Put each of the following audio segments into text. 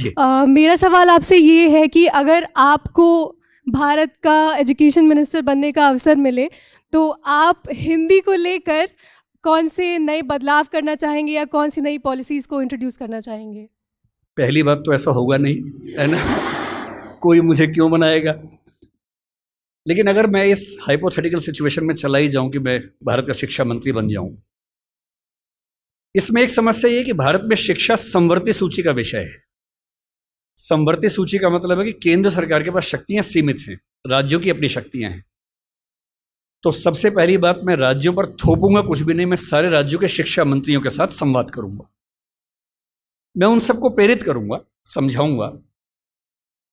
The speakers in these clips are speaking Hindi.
जी। मेरा सवाल आपसे ये है कि अगर आपको भारत का एजुकेशन मिनिस्टर बनने का अवसर मिले तो आप हिंदी को लेकर कौन से नए बदलाव करना चाहेंगे या कौन सी नई पॉलिसीज़ को इंट्रोड्यूस करना चाहेंगे? पहली बात तो ऐसा होगा नहीं, है ना। कोई मुझे क्यों बनाएगा। लेकिन अगर मैं इस हाइपोथेटिकल सिचुएशन में चला ही जाऊं कि मैं भारत का शिक्षा मंत्री बन जाऊं, इसमें एक समस्या ये है कि भारत में शिक्षा समवर्ती सूची का विषय है। समवर्ती सूची का मतलब है कि केंद्र सरकार के पास शक्तियां सीमित हैं, राज्यों की अपनी शक्तियां हैं। तो सबसे पहली बात, मैं राज्यों पर थोपूंगा कुछ भी नहीं, मैं सारे राज्यों के शिक्षा मंत्रियों के साथ संवाद करूंगा। मैं उन सबको प्रेरित करूंगा, समझाऊंगा।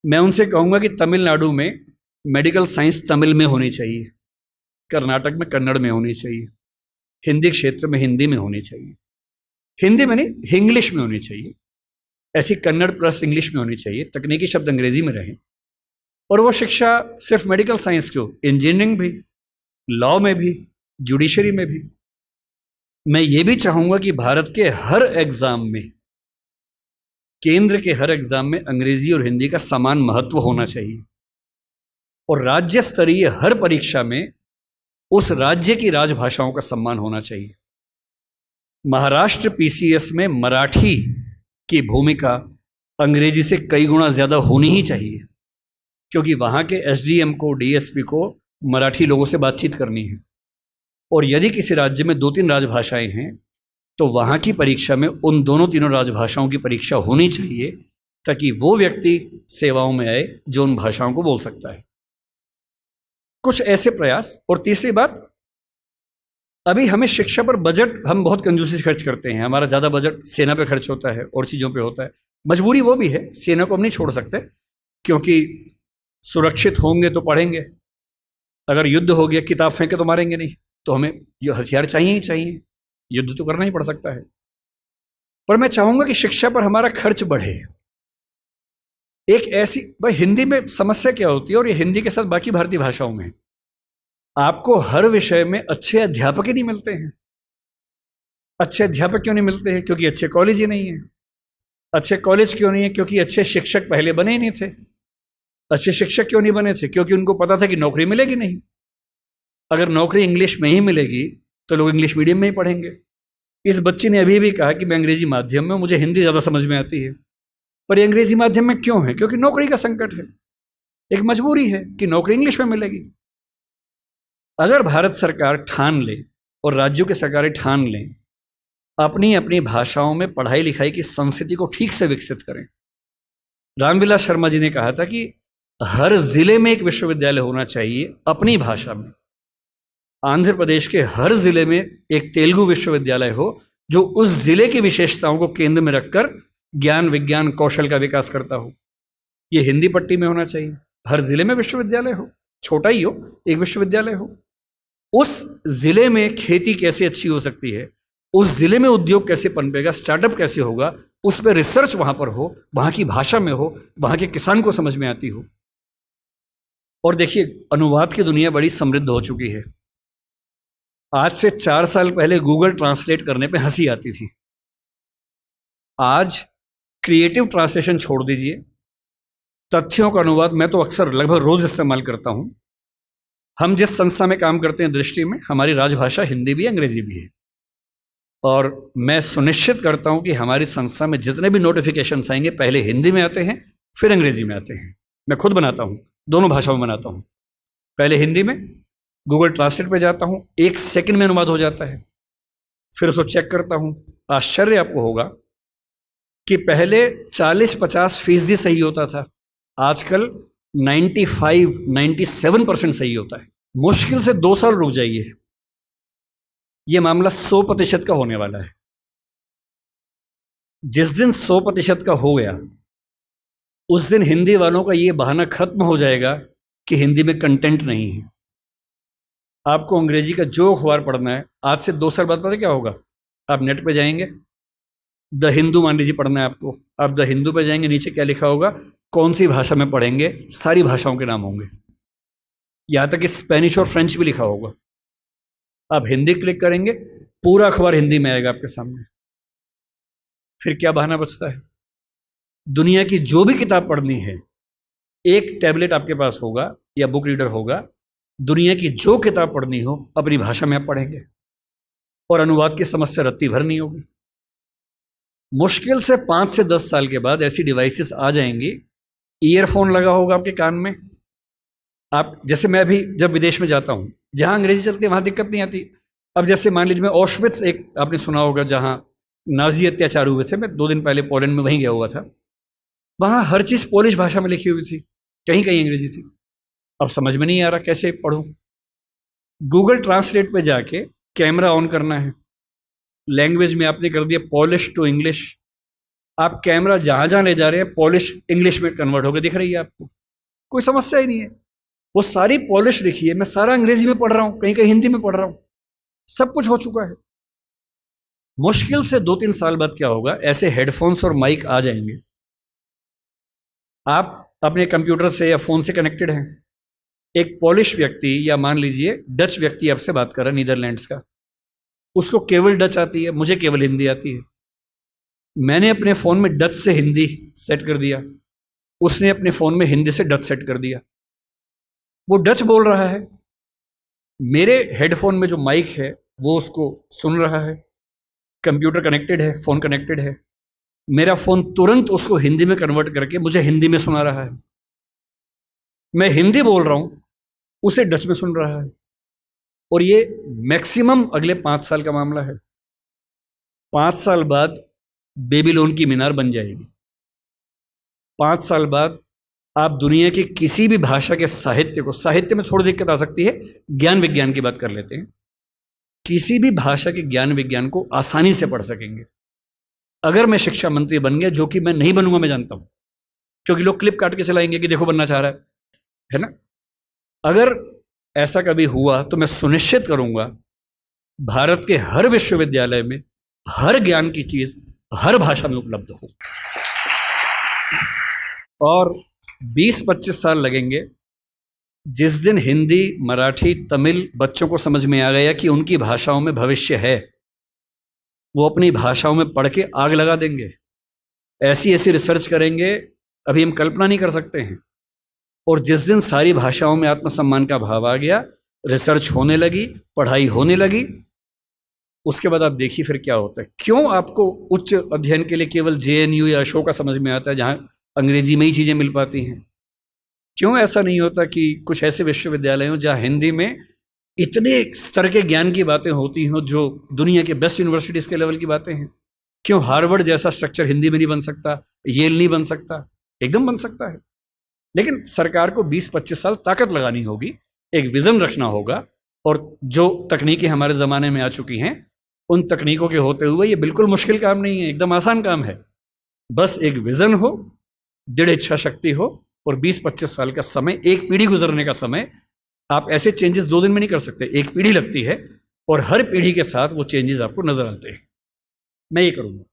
मैं उनसे कहूंगा कि तमिलनाडु में मेडिकल साइंस तमिल में होनी चाहिए, कर्नाटक में कन्नड़ में होनी चाहिए, हिंदी क्षेत्र में हिंदी में होनी चाहिए, हिंदी में नहीं इंग्लिश में होनी चाहिए, ऐसी कन्नड़ प्लस इंग्लिश में होनी चाहिए, तकनीकी शब्द अंग्रेजी में रहें। और वो शिक्षा सिर्फ मेडिकल साइंस क्यों, इंजीनियरिंग भी, लॉ में भी, जुडिशरी में भी। मैं ये भी चाहूंगा कि भारत के हर एग्जाम में, केंद्र के हर एग्जाम में अंग्रेजी और हिंदी का समान महत्व होना चाहिए। और राज्य स्तरीय हर परीक्षा में उस राज्य की राजभाषाओं का सम्मान होना चाहिए। महाराष्ट्र पीसीएस में मराठी की भूमिका अंग्रेजी से कई गुना ज्यादा होनी ही चाहिए, क्योंकि वहां के एसडीएम को, डीएसपी को मराठी लोगों से बातचीत करनी है। और यदि किसी राज्य में 2-3 राजभाषाएं हैं तो वहां की परीक्षा में उन दोनों तीनों राजभाषाओं की परीक्षा होनी चाहिए, ताकि वो व्यक्ति सेवाओं में आए जो उन भाषाओं को बोल सकता है। कुछ ऐसे प्रयास। और तीसरी बात, अभी हमें शिक्षा पर बजट हम बहुत कंजूसी से खर्च करते हैं। हमारा ज़्यादा बजट सेना पे खर्च होता है और चीज़ों पे होता है। मजबूरी वो भी है, सेना को हम नहीं छोड़ सकते, क्योंकि सुरक्षित होंगे तो पढ़ेंगे, अगर युद्ध हो गया किताब फेंके तो मारेंगे नहीं, तो हमें ये हथियार चाहिए ही चाहिए, युद्ध तो करना ही पड़ सकता है। पर मैं चाहूंगा कि शिक्षा पर हमारा खर्च बढ़े। एक ऐसी, भाई हिंदी में समस्या क्या होती है, और ये हिंदी के साथ बाकी भारतीय भाषाओं में, आपको हर विषय में अच्छे अध्यापक ही नहीं मिलते हैं। अच्छे अध्यापक क्यों नहीं मिलते हैं? क्योंकि अच्छे कॉलेज ही नहीं है। अच्छे कॉलेज क्यों नहीं है? क्योंकि अच्छे शिक्षक पहले बने ही नहीं थे। अच्छे शिक्षक क्यों नहीं बने थे? क्योंकि उनको पता था कि नौकरी मिलेगी नहीं। अगर नौकरी इंग्लिश में ही मिलेगी तो लोग इंग्लिश मीडियम में ही पढ़ेंगे। इस बच्ची ने अभी भी कहा कि मैं अंग्रेजी माध्यम में, मुझे हिंदी ज़्यादा समझ में आती है। पर ये अंग्रेजी माध्यम में क्यों है? क्योंकि नौकरी का संकट है, एक मजबूरी है कि नौकरी इंग्लिश में मिलेगी। अगर भारत सरकार ठान ले और राज्यों की सरकारें ठान लें, अपनी अपनी भाषाओं में पढ़ाई लिखाई की संस्कृति को ठीक से विकसित करें। रामविलास शर्मा जी ने कहा था कि हर जिले में एक विश्वविद्यालय होना चाहिए अपनी भाषा में। आंध्र प्रदेश के हर जिले में एक तेलुगु विश्वविद्यालय हो, जो उस जिले की विशेषताओं को केंद्र में रखकर ज्ञान विज्ञान कौशल का विकास करता हो। ये हिंदी पट्टी में होना चाहिए, हर जिले में विश्वविद्यालय हो, छोटा ही हो, एक विश्वविद्यालय हो। उस जिले में खेती कैसे अच्छी हो सकती है, उस जिले में उद्योग कैसे पनपेगा, स्टार्टअप कैसे होगा, उस पर रिसर्च वहां पर हो, वहां की भाषा में हो, वहां के किसान को समझ में आती हो। और देखिए, अनुवाद की दुनिया बड़ी समृद्ध हो चुकी है। आज से 4 साल पहले गूगल ट्रांसलेट करने पे हंसी आती थी। आज क्रिएटिव ट्रांसलेशन छोड़ दीजिए, तथ्यों का अनुवाद मैं तो अक्सर लगभग रोज इस्तेमाल करता हूं। हम जिस संस्था में काम करते हैं, दृष्टि में हमारी राजभाषा हिंदी भी अंग्रेजी भी है। और मैं सुनिश्चित करता हूं कि हमारी संस्था में जितने भी नोटिफिकेशंस आएंगे पहले हिंदी में आते हैं, फिर अंग्रेजी में आते हैं। मैं खुद बनाता हूं, दोनों भाषाओं में बनाता हूं। पहले हिंदी में, गूगल ट्रांसलेट पे जाता हूं, 1 सेकंड में अनुवाद हो जाता है। फिर उसको चेक करता हूं। आश्चर्य आपको होगा कि पहले 40-50% सही होता था, आजकल 95-97% सही होता है। मुश्किल से 2 साल रुक जाइए, यह मामला 100% का होने वाला है। जिस दिन 100% का हो गया, उस दिन हिंदी वालों का यह बहाना खत्म हो जाएगा कि हिंदी में कंटेंट नहीं है। आपको अंग्रेजी का जो अखबार पढ़ना है, आज से 2 साल बाद पता क्या होगा? आप नेट पे जाएंगे, द हिंदू मान लीजिए पढ़ना है आपको, आप द हिंदू पे जाएंगे, नीचे क्या लिखा होगा, कौन सी भाषा में पढ़ेंगे, सारी भाषाओं के नाम होंगे, यहां तक कि स्पेनिश और फ्रेंच भी लिखा होगा। आप हिंदी क्लिक करेंगे, पूरा अखबार हिंदी में आएगा आपके सामने। फिर क्या बहाना बचता है? दुनिया की जो भी किताब पढ़नी है, एक टैबलेट आपके पास होगा या बुक रीडर होगा, दुनिया की जो किताब पढ़नी हो अपनी भाषा में आप पढ़ेंगे और अनुवाद की समस्या रत्ती भर नहीं होगी। मुश्किल से 5 से 10 साल के बाद ऐसी डिवाइसेस आ जाएंगी, ईयरफोन लगा होगा आपके कान में, आप जैसे मैं अभी जब विदेश में जाता हूँ जहाँ अंग्रेजी चलती है वहाँ दिक्कत नहीं आती। अब जैसे मान लीजिए मैं ऑशविट्स, एक आपने सुना होगा जहाँ नाजी अत्याचार हुए थे, मैं 2 दिन पहले पोलैंड में वहीं गया हुआ था, वहाँ हर चीज़ पोलिश भाषा में लिखी हुई थी, कहीं कहीं अंग्रेजी थी। अब समझ में नहीं आ रहा कैसे पढ़ूँ। गूगल ट्रांसलेट पे जाके कैमरा ऑन करना है, लैंग्वेज में आपने कर दिया पॉलिश टू इंग्लिश, आप कैमरा जहाँ जहाँ ले जा रहे हैं पॉलिश इंग्लिश में कन्वर्ट होकर दिख रही है आपको, कोई समस्या ही नहीं है। वो सारी पॉलिश लिखी है, मैं सारा अंग्रेजी में पढ़ रहा हूँ, कहीं कहीं हिंदी में पढ़ रहा हूँ, सब कुछ हो चुका है। मुश्किल से 2-3 साल बाद क्या होगा, ऐसे हेडफोन्स और माइक आ जाएंगे, आप अपने कंप्यूटर से या फोन से कनेक्टेड हैं, एक पॉलिश व्यक्ति या मान लीजिए डच व्यक्ति आपसे बात कर रहा है नीदरलैंड्स का, उसको केवल डच आती है, मुझे केवल हिंदी आती है। मैंने अपने फ़ोन में डच से हिंदी सेट कर दिया, उसने अपने फ़ोन में हिंदी से डच सेट कर दिया, वो डच बोल रहा है, मेरे हेडफोन में जो माइक है वो उसको सुन रहा है, कंप्यूटर कनेक्टेड है, फ़ोन कनेक्टेड है, मेरा फ़ोन तुरंत उसको हिंदी में कन्वर्ट करके मुझे हिंदी में सुना रहा है। मैं हिंदी बोल रहा हूँ, उसे डच में सुन रहा है। और ये मैक्सिमम अगले 5 साल का मामला है। 5 साल बाद बेबीलोन की मीनार बन जाएगी। 5 साल बाद आप दुनिया की किसी भी भाषा के साहित्य को, साहित्य में थोड़ी दिक्कत आ सकती है, ज्ञान विज्ञान की बात कर लेते हैं, किसी भी भाषा के ज्ञान विज्ञान को आसानी से पढ़ सकेंगे। अगर मैं शिक्षा मंत्री बन गया, जो कि मैं नहीं बनूंगा, मैं जानता हूं, क्योंकि लोग क्लिप काट के चलाएंगे कि देखो बनना चाह रहा है ना। अगर ऐसा कभी हुआ तो मैं सुनिश्चित करूंगा भारत के हर विश्वविद्यालय में हर ज्ञान की चीज हर भाषा में उपलब्ध हो। और 20-25 साल लगेंगे, जिस दिन हिंदी, मराठी, तमिल बच्चों को समझ में आ गया कि उनकी भाषाओं में भविष्य है, वो अपनी भाषाओं में पढ़ के आग लगा देंगे, ऐसी ऐसी रिसर्च करेंगे अभी हम कल्पना नहीं कर सकते हैं। और जिस दिन सारी भाषाओं में आत्मसम्मान का भाव आ गया, रिसर्च होने लगी, पढ़ाई होने लगी, उसके बाद आप देखिए फिर क्या होता है। क्यों आपको उच्च अध्ययन के लिए केवल JNU या अशोका समझ में आता है जहाँ अंग्रेजी में ही चीज़ें मिल पाती हैं? क्यों ऐसा नहीं होता कि कुछ ऐसे विश्वविद्यालय हों जहाँ हिंदी में इतने स्तर के ज्ञान की बातें होती हों जो दुनिया के बेस्ट यूनिवर्सिटीज़ के लेवल की बातें हैं? क्यों हार्वर्ड जैसा स्ट्रक्चर हिंदी में नहीं बन सकता, येल नहीं बन सकता? एकदम बन सकता है। लेकिन सरकार को 20-25 साल ताकत लगानी होगी, एक विज़न रखना होगा, और जो तकनीकें हमारे ज़माने में आ चुकी हैं उन तकनीकों के होते हुए ये बिल्कुल मुश्किल काम नहीं है, एकदम आसान काम है। बस एक विज़न हो, दृढ़ इच्छा शक्ति हो, और 20-25 साल का समय, एक पीढ़ी गुजरने का समय। आप ऐसे चेंजेस 2 दिन में नहीं कर सकते, एक पीढ़ी लगती है, और हर पीढ़ी के साथ वो चेंजेस आपको नजर आते हैं। मैं ये करूँगा।